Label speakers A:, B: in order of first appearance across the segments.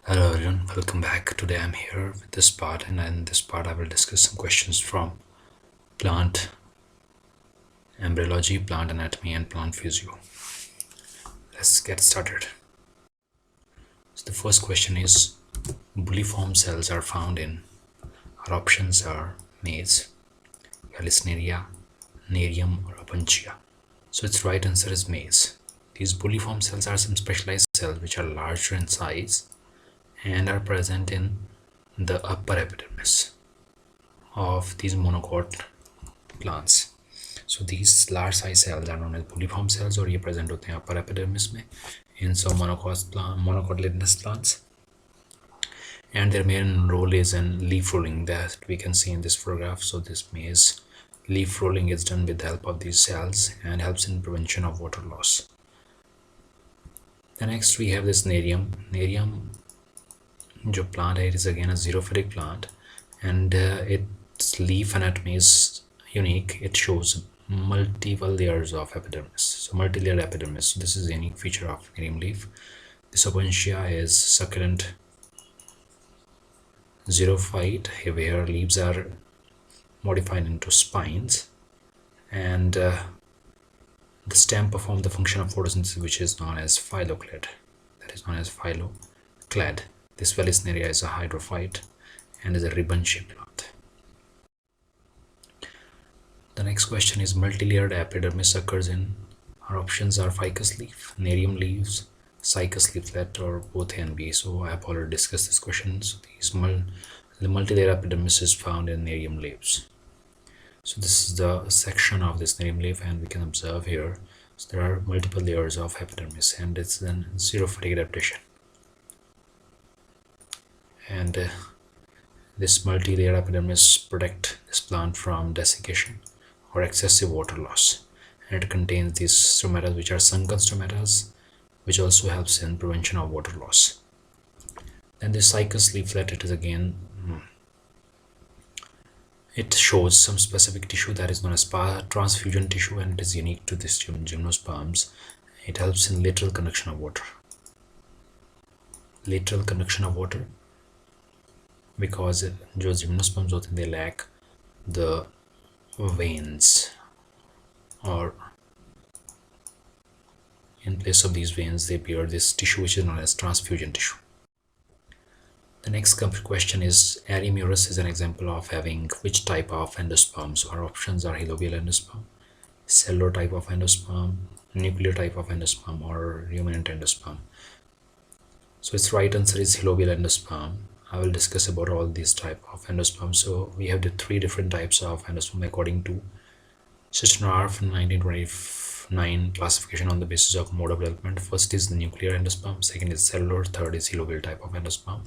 A: Hello everyone, welcome back. Today I'm here with this part, and in this part I will discuss some questions from plant embryology, plant anatomy and plant physio. Let's get started. So the first question is, bulliform cells are found in, our options are maize, Gallisneria, Nerium or Opuntia. So its right answer is maize. These bulliform cells are some specialized cells which are larger in size and are present in the upper epidermis of these monocot plants. So these large size cells are known as bulliform cells और ये present होते हैं upper epidermis में in some monocotyledonous plants, and their main role is in leaf rolling that we can see in this photograph. So this maize leaf rolling is done with the help of these cells and helps in prevention of water loss. The next we have this Nerium. Nerium जो plant है, it is again a xerophytic plant, and its leaf anatomy is unique. It shows multiple layers of epidermis, so multi-layered epidermis. So this is a unique feature of Nerium leaf. This Opuntia is succulent xerophyte where leaves are modified into spines, and the stem performs the function of photosynthesis, which is known as phyloclad. That is known as phyloclad. This Gallisneria is a hydrophyte and is a ribbon-shaped plant. The next question is, multi-layered epidermis occurs in, our options are ficus leaf, Nerium leaves, Cycas leaflet, or both A and B. So I have already discussed this question. So the multi-layered epidermis is found in Nerium leaves. So this is the section of this Nerium leaf, and we can observe here, so there are multiple layers of epidermis, and it's then xerophytic adaptation. And this multi-layer epidermis protect this plant from desiccation or excessive water loss, and it contains these stomata which are sunken stomata, which also helps in prevention of water loss. Then the Cycas leaflet, it is again it shows some specific tissue that is known as transfusion tissue, and it is unique to this gymnosperms. It helps in lateral conduction of water. Lateral conduction of water, because जो gymnosperms होते हैं, they lack the veins, or in place of these veins they bear this tissue which is known as transfusion tissue. The next question is, Erymerus is an example of having which type of endosperm? So our options are halobial endosperm, cellular type of endosperm, nuclear type of endosperm, or ruminant endosperm. So its right answer is halobial endosperm. I will discuss about all these type of endosperms. So we have the three different types of endosperm according to Sitchinarf 1929 classification on the basis of mode of development. First is the nuclear endosperm, second is cellular, third is halobial type of endosperm.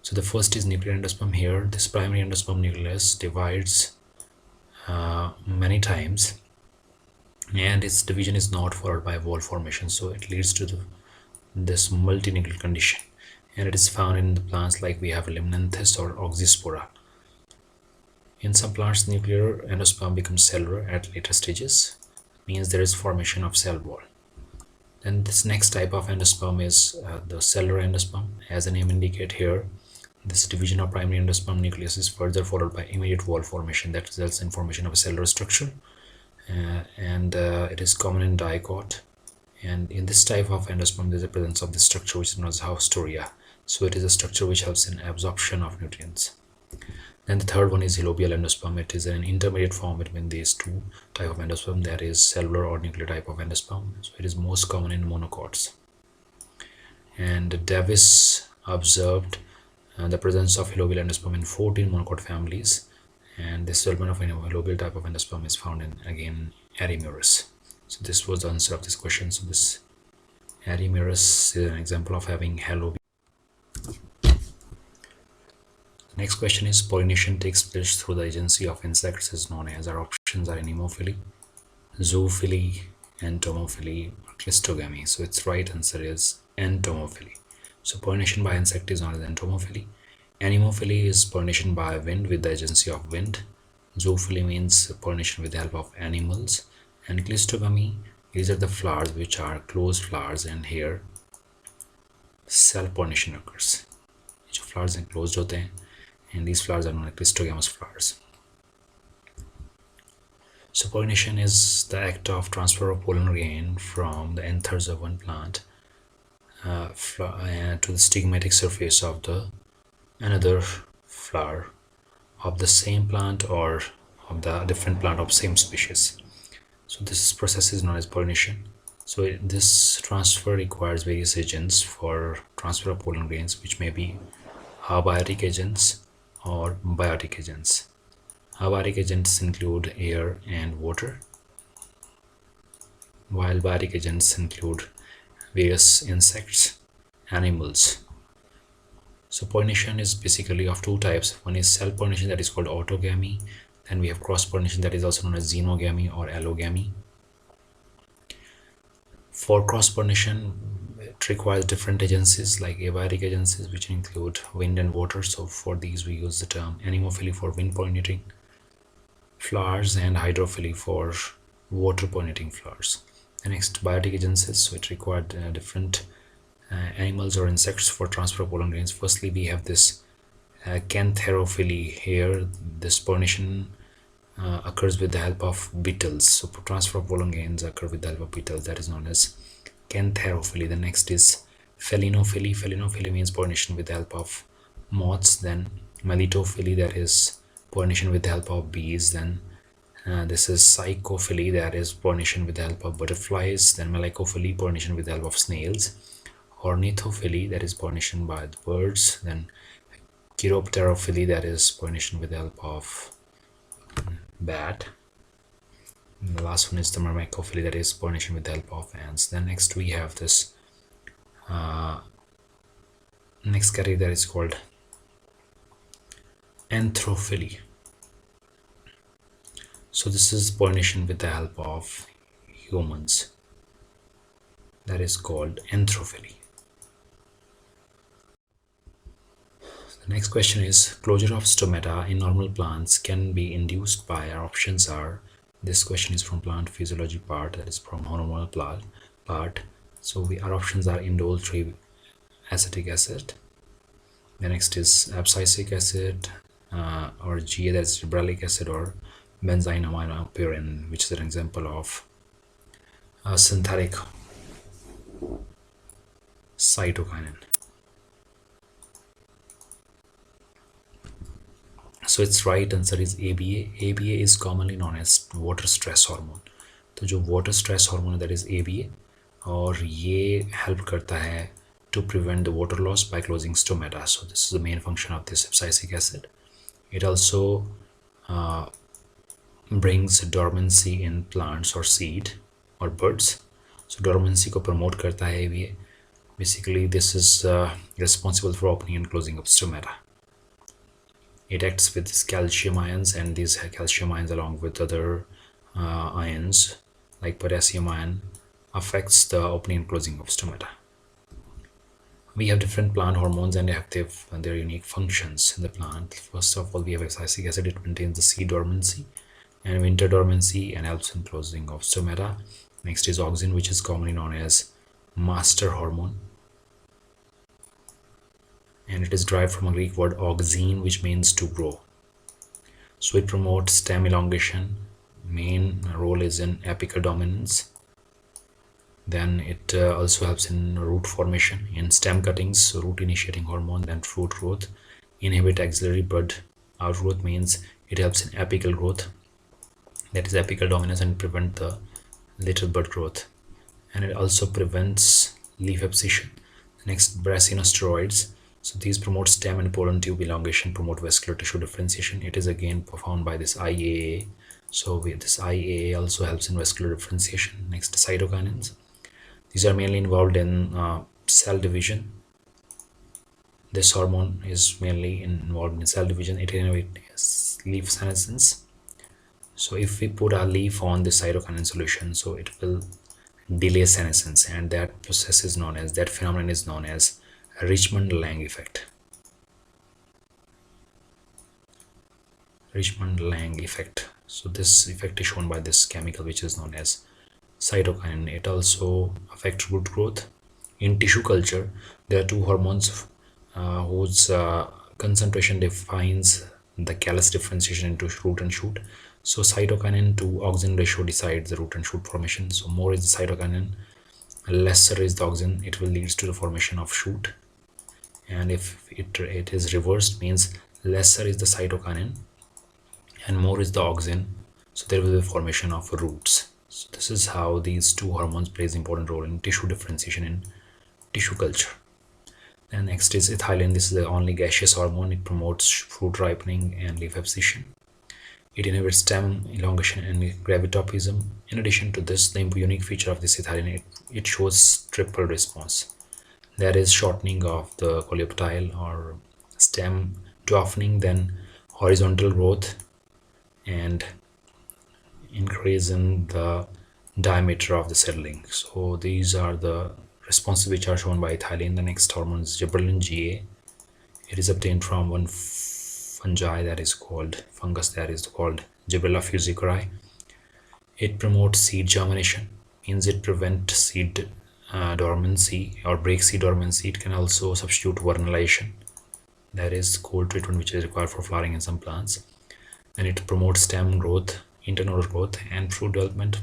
A: So the first is nuclear endosperm. Here this primary endosperm nucleus divides many times, and its division is not followed by wall formation, so it leads to this multinuclear condition, and it is found in the plants like we have Limnanthus or Oxyspora. In some plants, nuclear endosperm becomes cellular at later stages, means there is formation of cell wall. Then this next type of endosperm is the cellular endosperm. As the name indicates here, this division of primary endosperm nucleus is further followed by immediate wall formation that results in formation of a cellular structure, and it is common in dicot. And in this type of endosperm there is a presence of this structure which is known as haustoria. So it is a structure which helps in absorption of nutrients. Then the third one is halobial endosperm. It is an intermediate form between these two type of endosperm, that is cellular or nuclear type of endosperm. So it is most common in monocots. And Davis observed the presence of halobial endosperm in 14 monocot families, and this development of halobial type of endosperm is found in again Erymerus. So this was the answer of this question. So this Erymerus is an example of having halobial. Next question is, pollination takes place through the agency of insects is known as, our options are anemophily, zoophily, entomophily, or clistogamy. So its right answer is entomophily. So pollination by insect is known as entomophily. Anemophily is pollination by wind with the agency of wind. Zoophily means pollination with the help of animals. And clistogamy, these are the flowers which are closed flowers, and here cell pollination occurs. जो flowers enclosed होते हैं, and these flowers are known as clistogamous flowers. So pollination is the act of transfer of pollen grain from the anthers of one plant to the stigmatic surface of another flower of the same plant or of the different plant of same species. So this process is known as pollination. So this transfer requires various agents for transfer of pollen grains, which may be abiotic agents or biotic agents. Abiotic agents include air and water, while biotic agents include various insects, animals. So pollination is basically of two types. One is self-pollination, that is called autogamy. Then we have cross-pollination, that is also known as xenogamy or allogamy. For cross-pollination, it requires different agencies like abiotic agencies, which include wind and water. So for these we use the term anemophily for wind pollinating flowers and hydrophily for water pollinating flowers. The next, biotic agencies. So it required different animals or insects for transfer of pollen grains. Firstly, we have this cantherophily. Here this pollination occurs with the help of beetles. So transfer of pollen grains occur with the help of beetles, that is known as cantherophily. The next is phelinophily. Phelinophily means pollination with the help of moths. Then melitophily, that is pollination with the help of bees. Then this is psychophily, that is pollination with the help of butterflies. Then melycophily, pollination with the help of snails. Ornithophily, that is pollination by the birds. Then chiropterophily, that is pollination with the help of bat. And the last one is the myrmecophily, that is pollination with the help of ants. Then next we have this next category, that is called anthrophily. So this is pollination with the help of humans, that is called anthrophily. The next question is, closure of stomata in normal plants can be induced by, our options are, this question is from plant physiology part, that is from hormonal part. So our options are indole 3 acetic acid. The next is abscisic acid or GA, that is gibberellic acid, or benzyl aminopyrin, which is an example of a synthetic cytokinin. So its right answer is ABA. ABA is commonly known as water stress hormone. तो जो water stress hormone, that is ABA, और ये help करता है to prevent the water loss by closing stomata. So this is the main function of this abscisic acid. It also brings dormancy in plants or seed or birds. So dormancy को promote करता है ABA. Basically this is responsible for opening and closing of stomata. It acts with these calcium ions, and these calcium ions along with other ions like potassium ion affects the opening and closing of stomata. We have different plant hormones and they have their unique functions in the plant. First of all, we have abscisic acid. It maintains the seed dormancy and winter dormancy and helps in closing of stomata. Next is auxin, which is commonly known as master hormone, and it is derived from a Greek word auxine, which means to grow. So it promotes stem elongation. Main role is in apical dominance. Then it also helps in root formation, in stem cuttings, root initiating hormone, then fruit growth. Inhibit axillary bud outgrowth means it helps in apical growth, that is apical dominance, and prevent the later bud growth. And it also prevents leaf abscission. Next, brassinosteroids. So these promote stem and pollen tube elongation, promote vascular tissue differentiation. It is again performed by this IAA. So this IAA also helps in vascular differentiation. Next, cytokinins. These are mainly involved in cell division. This hormone is mainly involved in cell division. It inhibits leaf senescence. So if we put a leaf on the cytokinin solution, so it will delay senescence, and that process is known as, that phenomenon is known as Richmond-Lang effect. Richmond-Lang effect. So this effect is shown by this chemical which is known as cytokinin. It also affects root growth. In tissue culture, there are two hormones whose concentration defines the callus differentiation into root and shoot. So cytokinin to auxin ratio decides the root and shoot formation. So more is the cytokinin, lesser is the auxin, it will lead to the formation of shoot. And if it is reversed, means lesser is the cytokinin and more is the auxin, so there will be formation of roots. So this is how these two hormones plays important role in tissue differentiation in tissue culture. And next is ethylene. This is the only gaseous hormone. It promotes fruit ripening and leaf abscission. It inhibits stem elongation and gravitopism. In addition to this, the unique feature of this ethylene, it shows triple response. That is shortening of the coleoptile or stem toughening, then horizontal growth, and increase in the diameter of the settling. So these are the responses which are shown by ethylene. The next hormone is gibberellin GA. It is obtained from one fungus that is called Gibberella fusariae. It promotes seed germination, means it prevents seed dormancy or break seed dormancy. It can also substitute vernalization, that is cold treatment which is required for flowering in some plants. And it promotes stem growth, internodal growth, and fruit development.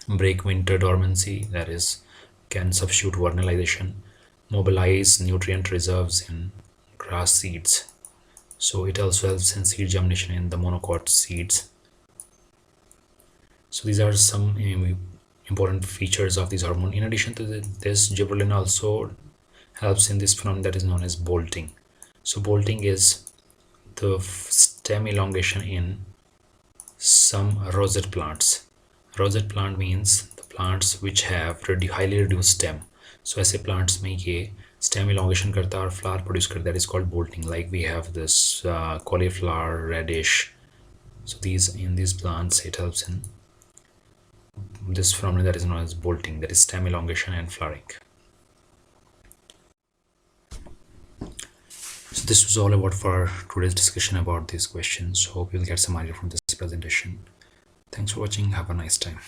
A: Break winter dormancy, that is can substitute vernalization. Mobilize nutrient reserves in grass seeds, so it also helps in seed germination in the monocot seeds. So these are some important features of this hormone. In addition to this, gibberellin also helps in this phenomenon that is known as bolting. So bolting is the stem elongation in some rosette plants. Rosette plant means the plants which have highly reduced stem. So ऐसे plants में ये stem elongation करता है और flower produce करता है, that is called bolting. Like we have this cauliflower, radish. So in these plants it helps in this phenomenon that is known as bolting, that is stem elongation and flowering. So this was all about for today's discussion about these questions. Hope you'll get some idea from this presentation. Thanks for watching. Have a nice time.